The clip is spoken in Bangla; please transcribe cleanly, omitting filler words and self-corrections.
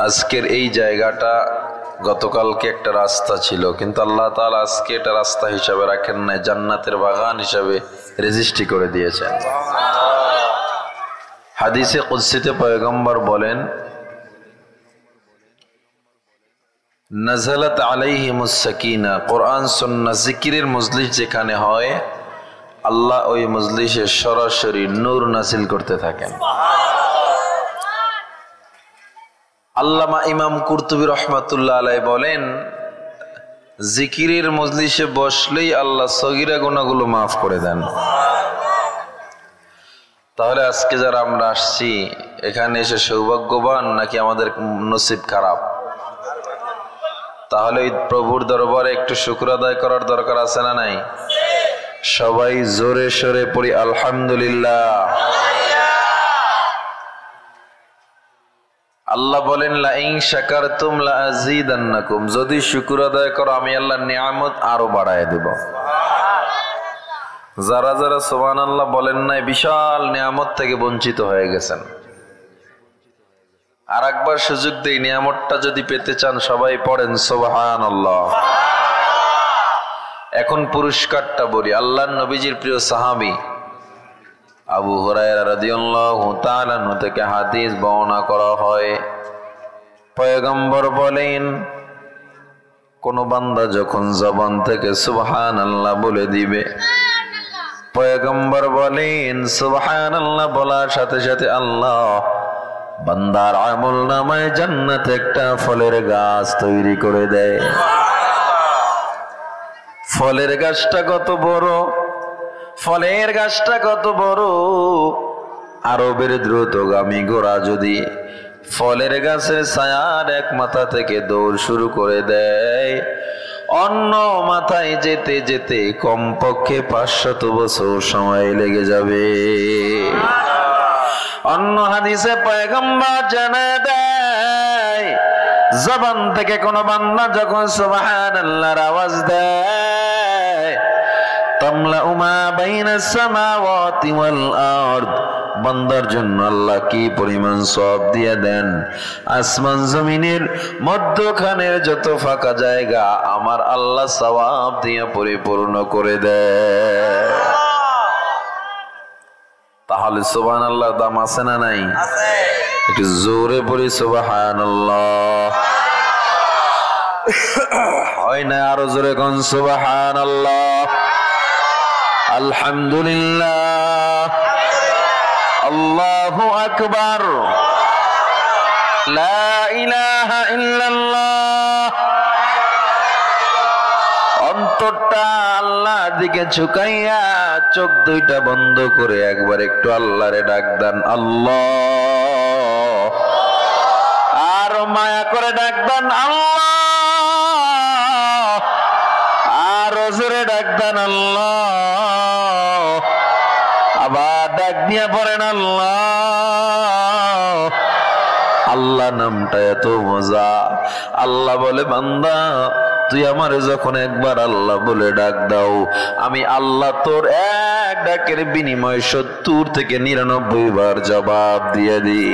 আজকের এই জায়গাটা গতকালকে একটা রাস্তা ছিল, কিন্তু আল্লাহ তাআলা আজকে এটা রাস্তা হিসাবে রাখেন নাই, জান্নাতের বাগান হিসাবে রেজিস্ট্রি করে দিয়েছেন। হাদিসে কুদসিতে পয়গম্বর বলেন, নাযালাত আলাইহিমুস সাকিনা, কোরআন সুন্নাহ জিকিরের মজলিস যেখানে হয় আল্লাহ ওই মজলিসে সরাসরি নূর নাযিল করতে থাকেন। আল্লামা ইমাম কুরতুবী রহমাতুল্লাহ আলাইহি বলেন, জিকিরের মজলিসে বসলেই আল্লাহ সগীরা গুনাহগুলো মাফ করে দেন। তাহলে আজকে যারা আমরা আসছি এখানে এসে সৌভাগ্যবান নাকি আমাদের নসিব খারাপ? তাহলে ওই প্রভুর দরবারে একটু শুকর আদায় করার দরকার আছে না নাই? সবাই জোরে সোরে পড়ি আলহামদুলিল্লাহ। আল্লাহ বলেন, লা ইন শাকারতুম লা আযীদান্নাকুম, যদি শুকর আদায় করো আমি আল্লাহর নিয়ামত আরো বাড়ায় দেব। যারা যারা সুবহানাল্লাহ বলেন নাই বিশাল নিয়ামত থেকে বঞ্চিত হয়ে গেছেন। আর একবার সুযোগ দেই, নিয়ামতটা যদি পেতে চান সবাই পড়েন সুবহানাল্লাহ। এখন পুরস্কারটা বলি। আল্লাহর নবীজির প্রিয় সাহাবী আবু হুরায়রা রাদিয়াল্লাহু তাআলা আনহু থেকে হাদিস বর্ণনা করা হয়, পয়গম্বর বলেন, কোন বান্দা যখন জবান থেকে সুবহানাল্লাহ বলে দিবে, পয়গম্বর বলেন সুবহানাল্লাহ বলার সাথে সাথে আল্লাহ বান্দার আমল নামায় জান্নাতে একটা ফলের গাছ তৈরি করে দেয়। ফলের গাছটা কত বড়, ফলের গাছটা কত বড়, আরবের দ্রুতগামী ঘোড়া যদি ফলের গাছের ছায়ার এক মাথা থেকে দৌড় শুরু করে দেয়, অন্য মাথায় যেতে যেতে কমপক্ষে 500 বছর সময় লেগে যাবে। অন্য হাদিসে পয়গম্বর জানায় দেয়, জবান থেকে কোন বান্দা যখন সুবহানাল্লাহর আওয়াজ দেয়, তামলাউ মা বাইনাস সামাওয়াতি ওয়াল আরদ, বান্দার জন্য আল্লাহ কি পরিমাণ সওয়াব দিয়ে দেন, আসমান জমিনের মধ্যখানের যত ফাঁকা জায়গা আমার আল্লাহ সওয়াব দিয়ে পরিপূর্ণ করে দেয়। তাহলে সুবহানাল্লাহ দাম আছে না নাই? আছে। একটু জোরে পড়ি সুবহানাল্লাহ। হয় না? আরো জোরে কোন সুবহানাল্লাহ। আলহামদুলিল্লাহ, আল্লাহু আকবার, লা ইলাহা ইল্লাল্লাহ। অন্তরটা আল্লাহর দিকে ঝুঁকাইয়া চোখ দুইটা বন্ধ করে একবার একটু আল্লাহরে ডাক দেন আল্লাহ। আর মায়া করে ডাক দেন আল্লাহ। আর জোরে ডাক দেন আল্লাহ। আবার ডাক দিয়ে পড়েন আল্লাহ। আল্লাহ নামটা এত মজা। আল্লাহ বলে, বান্দা তুই আমারে যখন একবার আল্লাহ বলে ডাক দাও, আমি আল্লাহ তোর এক ডাকের বিনিময়ে 70 থেকে 99 বার জবাব দিয়ে দিই।